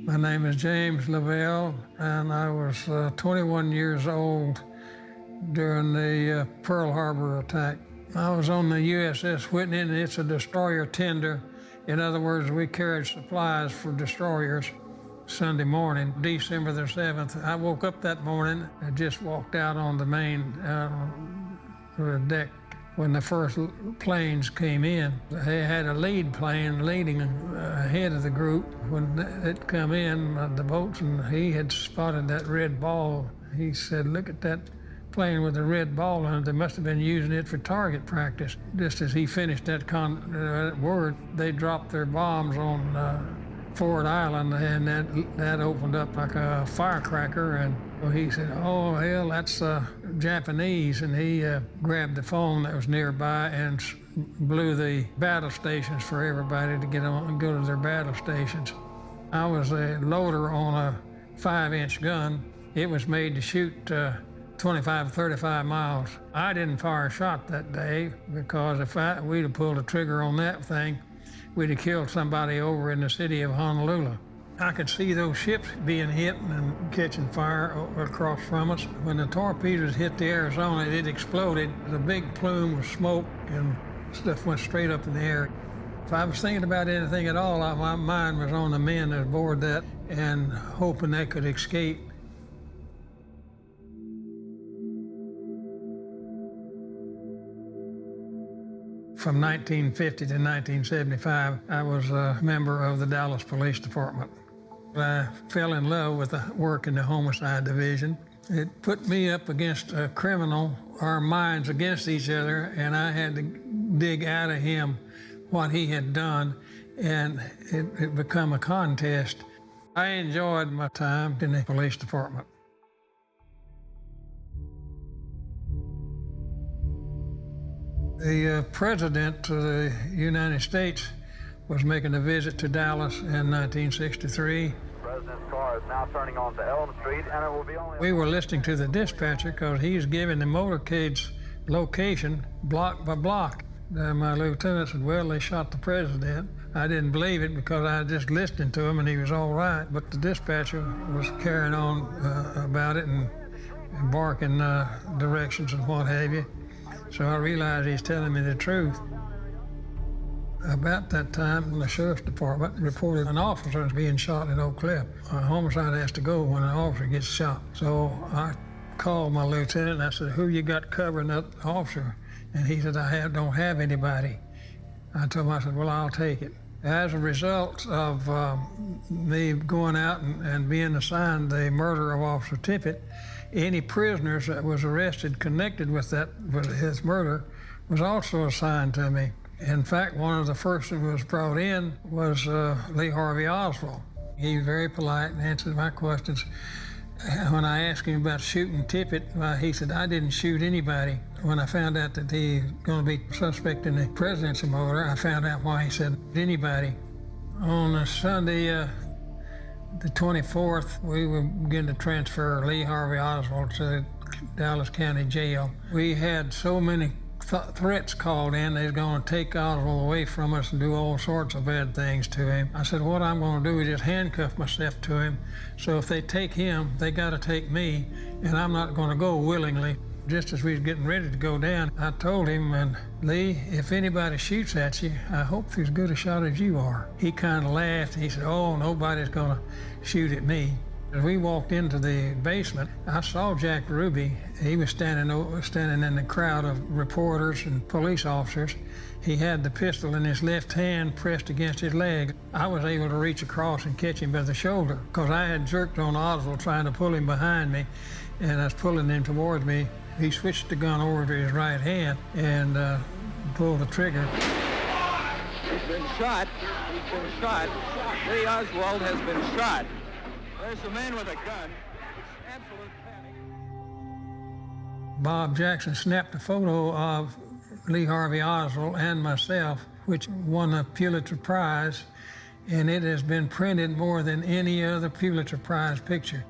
My name is James Leavelle, and I was 21 years old during the Pearl Harbor attack. I was on the USS Whitney, and it's a destroyer tender. In other words, we carried supplies for destroyers. Sunday morning, December the 7th, I woke up that morning. I just walked out on the main deck when the first planes came in. They had a lead plane leading ahead of the group. When it come in, the boatswain, he had spotted that red ball. He said, "Look at that plane with the red ball on it. They must have been using it for target practice." Just as he finished that word, they dropped their bombs on Ford Island, and that opened up like a firecracker. And he said, "Oh, hell, that's Japanese." And he grabbed the phone that was nearby and blew the battle stations for everybody to get on and go to their battle stations. I was a loader on a 5-inch gun. It was made to shoot 25, 35 miles. I didn't fire a shot that day because if we'd have pulled the trigger on that thing, we'd have killed somebody over in the city of Honolulu. I could see those ships being hit and catching fire across from us. When the torpedoes hit the Arizona, it exploded. The big plume of smoke and stuff went straight up in the air. If I was thinking about anything at all, my mind was on the men that aboard that and hoping they could escape. From 1950 to 1975, I was a member of the Dallas Police Department. I fell in love with the work in the homicide division. It put me up against a criminal, our minds against each other, and I had to dig out of him what he had done, and it became a contest. I enjoyed my time in the police department. The President of the United States was making a visit to Dallas in 1963. The President's car is now turning onto Elm Street, and it will be only... We were listening to the dispatcher because he's giving the motorcade's location block by block. My lieutenant said, "Well, they shot the President." I didn't believe it because I was just listening to him and he was all right. But the dispatcher was carrying on about it and barking directions and what have you. So I realized he's telling me the truth. About that time, the sheriff's department reported an officer was being shot in Oak Cliff. A homicide has to go when an officer gets shot. So I called my lieutenant and I said, "Who you got covering that officer?" And he said, "I don't have anybody." I told him, I said, "Well, I'll take it." As a result of me going out and being assigned the murder of Officer Tippit, any prisoners that was arrested connected with his murder was also assigned to me. In fact, one of the first that was brought in was Lee Harvey Oswald. He was very polite and answered my questions. When I asked him about shooting Tippit, he said, "I didn't shoot anybody." When I found out that he was going to be suspect in the presidency murder, I found out why he said anybody. On a Sunday, the 24th, we were beginning to transfer Lee Harvey Oswald to the Dallas County Jail. We had so many threats called in, they was going to take Oswald away from us and do all sorts of bad things to him. I said, what I'm going to do is just handcuff myself to him. So if they take him, they got to take me, and I'm not going to go willingly. Just as we was getting ready to go down, I told him, "And Lee, if anybody shoots at you, I hope they're as good a shot as you are." He kind of laughed. He said, "Oh, nobody's going to shoot at me." As we walked into the basement, I saw Jack Ruby. He was standing in the crowd of reporters and police officers. He had the pistol in his left hand pressed against his leg. I was able to reach across and catch him by the shoulder because I had jerked on Oswald trying to pull him behind me, and I was pulling him towards me. He switched the gun over to his right hand and pulled the trigger. He's been shot. He's been shot. Lee Oswald has been shot. There's a man with a gun. It's absolute panic. Bob Jackson snapped a photo of Lee Harvey Oswald and myself, which won a Pulitzer Prize, and it has been printed more than any other Pulitzer Prize picture.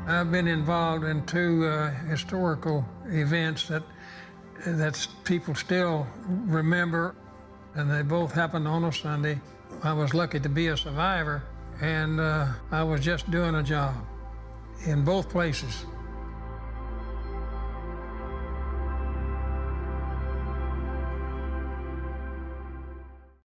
I've been involved in two historical events that people still remember. and they both happened on a Sunday. I was lucky to be a survivor, and I was just doing a job in both places.